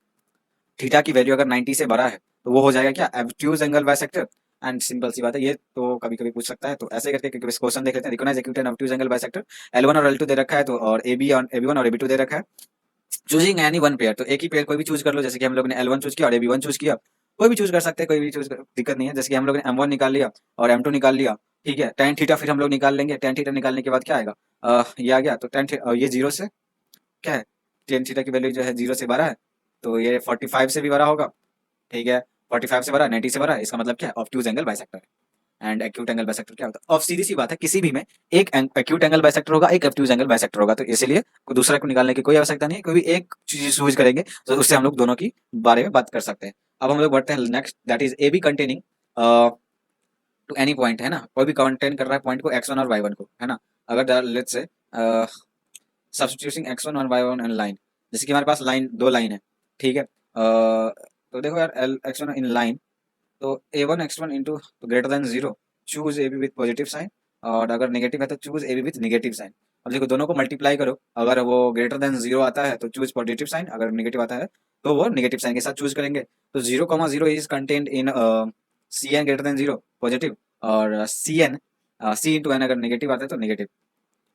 थीटा की वैल्यू अगर 90 से बड़ा है तो वो हो जाएगा क्या, obtuse angle bisector. And simple सी बात है, ये तो कभी कभी पूछ सकता है। तो ऐसे करके क्वेश्चन देख लेते हैं। Recognise acute and obtuse angle bisector. L1 और L2 दे रखा है, तो और AB1 और AB2 दे रखा है। चूजिंग एनी वन पेयर, तो एक ही पेयर कोई भी चूज कर लो। जैसे कि हम लोग ने L1 चूज किया और AB1 चूज किया, कोई भी चूज कर सकते हैं, कोई भी चूज दिक्कत नहीं है। जैसे कि हम लोग ने M1 निकाल लिया और M2 निकाल लिया, ठीक है। tan थीटा फिर हम लोग निकाल लेंगे। tan थीटा निकालने के बाद क्या आएगा, ये आ गया। तो ये जीरो से क्या है, tan थीटा की वैल्यू जो है जीरो से बड़ा है, तो ये 45 से भी बड़ा होगा, ठीक है। 45 से बड़ा, 90 से बड़ा, इसका मतलब क्या है, ऑब्ट्यूज एंगल बाइसेक्टर है। एंड एक्यूट एंगल बाइसेक्टर क्या होता है, और सीधी सी बात है, किसी भी में एक एक्यूट एंगल बाइसेक्टर होगा, एक ऑब्ट्यूज एंगल बाइसेक्टर होगा। तो इसलिए कोई दूसरा को निकालने की कोई आवश्यकता नहीं है, कोई भी एक चीज चूज करेंगे तो उससे हम लोग दोनों की बारे में बात कर सकते हैं। अब हम लोग बढ़ते हैं next, that is A B containing to any point, है ना। कोई भी कंटेन कर रहा है पॉइंट को x1 और y1 को, है ना। अगर लेट्स से सब्स्टिट्यूटिंग x1 और y1 एंड लाइन, जैसे कि हमारे पास लाइन, दो लाइन है, ठीक है। तो देखो यार, x1 इन लाइन, तो a1 x1 into greater than zero, choose A B with positive sign, और अगर नेगेटिव है तो choose A B with negative sign. अब देखो दोनों को मल्टीप्लाई करो, अगर वो ग्रेटर देन जीरो आता है तो चूज पॉजिटिव साइन, अगर नेगेटिव आता है तो वो नेगेटिव साइन के साथ चूज करेंगे। तो 0,0 is content in C N greater than zero positive, और सी इंटू एन अगर नेगेटिव आता है तो नेगेटिव।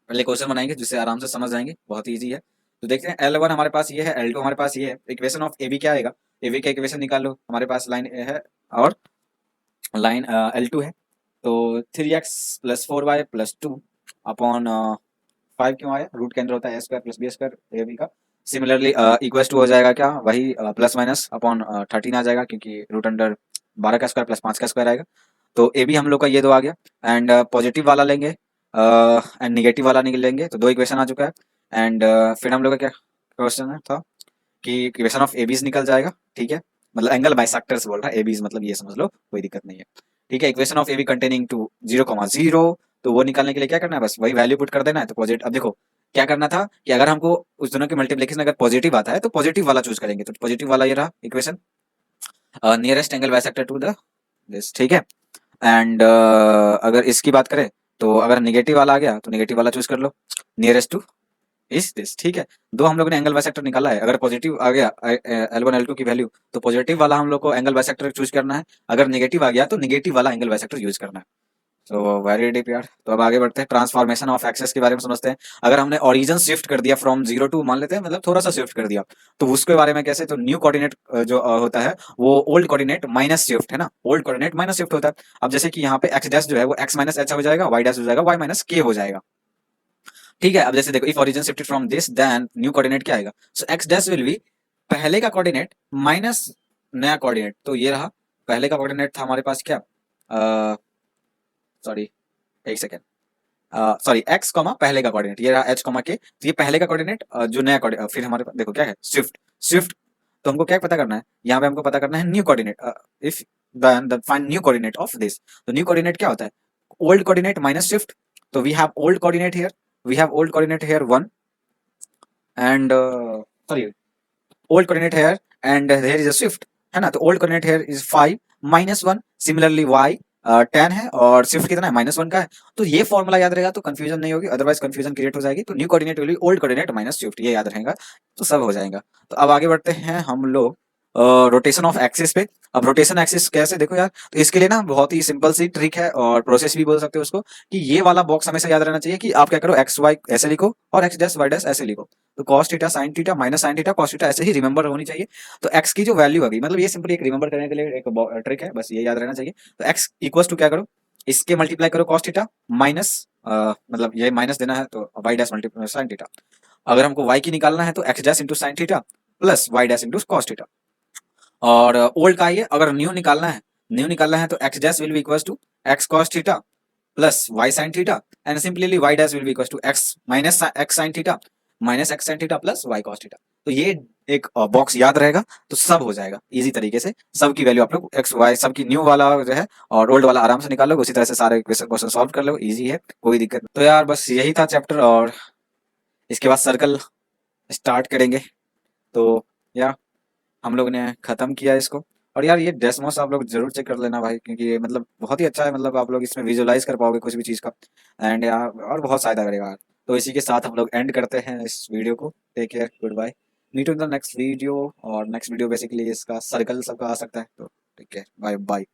पहले क्वेश्चन बनाएंगे जिससे आराम से समझ जाएंगे, बहुत ईजी है। तो देखते हैं, L1 हमारे पास ये है, L2 हमारे पास ये है। इक्वेशन ऑफ ए बी क्या आएगा, ए बी का इक्वेशन निकाल लो। हमारे पास लाइन ए है और लाइन L2 है, तो 3x plus 4y plus 2 upon 5 क्यों आया, रूट के अंदर होता है a square plus B square A B का। सिमिलरली इक्वल्स टू हो जाएगा क्या, वही प्लस माइनस अपॉन 13 आ जाएगा, क्योंकि रूट अंडर 12 का स्क्वायर प्लस 5 का स्क्वायर आएगा। तो ए बी हम लोग का ये दो आ गया। एंड पॉजिटिव वाला लेंगे एंड निगेटिव वाला लेंगे, तो दो इक्वेशन आ चुका है। एंड फिर हम लोग का क्या क्वेश्चन था कि इक्वेशन ऑफ एबीज निकल जाएगा, ठीक है। मतलब एंगल बाइसेक्टर्स बोल रहा है, एबीज मतलब ये समझ लो, कोई दिक्कत नहीं है, ठीक है। Equation of AB containing to 0,0, तो वो निकालने के लिए क्या करना है, बस वही वैल्यू पुट कर देना है। तो पॉजिटिव, अब देखो क्या करना था कि अगर हमको उस दोनों की मल्टीप्लिकेशन अगर पॉजिटिव आता है तो पॉजिटिव वाला चूज करेंगे। तो पॉजिटिव वाला ये रहा equation, nearest angle bisector to the this, ठीक है। एंड अगर इसकी बात करें तो अगर नेगेटिव वाला आ गया तो नेगेटिव वाला चूज कर लो, नियरेस्ट टू इज दिस, ठीक है। दो हम लोग ने एंगल बाइसेक्टर निकाला है। अगर पॉजिटिव आ गया L1 L2 की वैल्यू, तो पॉजिटिव वाला हम लोग को एंगल बाइसेक्टर चूज करना है। अगर नेगेटिव आ गया तो नेगेटिव वाला एंगल बाइसेक्टर यूज करना है। सो वेरी डीप यार। तो अब आगे बढ़ते हैं, ट्रांसफॉर्मेशन ऑफ एक्सेस के बारे में समझते हैं। अगर हमने ओरिजिन शिफ्ट कर दिया फ्रॉम जीरो टू, मान लेते हैं मतलब थोड़ा सा शिफ्ट कर दिया, तो उसके बारे में कैसे, तो न्यू कोऑर्डिनेट जो होता है वो ओल्ड कोऑर्डिनेट माइनस शिफ्ट, है ना। ओल्ड कोऑर्डिनेट माइनस शिफ्ट होता है। अब जैसे कि यहाँ पे एक्स डैश जो है वो एक्स माइनस एच हो जाएगा, वाई डैश हो जाएगा वाई माइनस के हो जाएगा, ठीक है। अब जैसे देखो, if origin shifted from this then new coordinate क्या आएगा, so X dash will be पहले का कोऑर्डिनेट माइनस नया कोऑर्डिनेट। तो ये रहा, पहले का कोऑर्डिनेट था हमारे पास क्या, सॉरी एक सेकेंड, सॉरी एक्स कॉमा पहले का कोऑर्डिनेट, ये रहा एच कॉमा के। तो ये पहले का कोऑर्डिनेट जो नया कोऑर्डिनेट, फिर हमारे पास देखो क्या है, शिफ्ट शिफ्ट। तो हमको क्या पता करना है, यहाँ पे हमको पता करना है new coordinate. If the find new coordinate of this, तो न्यू कोऑर्डिनेट क्या होता है, ओल्ड कोऑर्डिनेट माइनस शिफ्ट। तो we have old coordinate here, we have old coordinate here 1 and sorry, old coordinate here and there is a shift, है ना। तो old coordinate here is 5 minus 1, similarly y 10 है और shift कितना है, minus 1 का है। तो ये फॉर्मूला याद रहेगा तो कंफ्यूजन नहीं होगी, अदरवाइज कंफ्यूजन क्रिएट हो जाएगी। तो new coordinate will be old coordinate minus shift, ये याद रहेगा तो सब हो जाएगा। तो अब आगे बढ़ते हैं हम लोग रोटेशन ऑफ एक्सिस पे। अब रोटेशन एक्सिस कैसे, देखो यार, तो इसके लिए ना बहुत ही सिंपल सी ट्रिक है और प्रोसेस भी बोल सकते हो उसको, कि ये वाला बॉक्स हमेशा याद रहना चाहिए कि आप क्या करो, एक्स वाई ऐसे लिखो और एक्स डैश वाई डैश ऐसे लिखो। तो cos theta sine theta minus sine theta cos theta ऐसे ही रिमेंबर होनी चाहिए। तो एक्स की जो वैल्यू आ गई, मतलब ये सिंपल एक रिमेंबर करने के लिए एक ट्रिक है, बस ये याद रहना चाहिए। तो एक्स इक्वल्स टू क्या करो, इसके मल्टीप्लाई करो कॉस थीटा माइनस मतलब ये माइनस देना है तो Y dash multiply sine theta. अगर हमको वाई की निकालना है तो X dash into sine theta plus Y dash into cos theta. और ओल्ड का ये, अगर न्यू निकालना है, न्यू निकालना है तो X dash will be equals to X cos theta plus Y sine theta and simply Y dash will be equals to X minus X sine theta minus X sine theta plus Y cos theta. तो ये एक box याद रहेगा तो सब हो जाएगा easy तरीके से। सब की वैल्यू आप लोग एक्स वाई सब की न्यू वाला जो है और ओल्ड वाला आराम से निकाल लो, उसी तरह से सारे क्वेश्चन सॉल्व कर लो, इजी है, कोई दिक्कत नहीं। तो यार बस यही था चैप्टर, और इसके बाद सर्कल स्टार्ट करेंगे। तो या हम लोग ने खत्म किया इसको। और यार ये डेस्मोस आप लोग जरूर चेक कर लेना भाई, क्योंकि ये मतलब बहुत ही अच्छा है, मतलब आप लोग इसमें विजुलाइज कर पाओगे कुछ भी चीज़ का, एंड यार और बहुत फायदा करेगा यार। तो इसी के साथ हम लोग एंड करते हैं इस वीडियो को। Take care, goodbye, meet in the next video. और नेक्स्ट वीडियो बेसिकली इसका सर्कल सबका आ सकता है, तो टेक केयर, बाय बाय।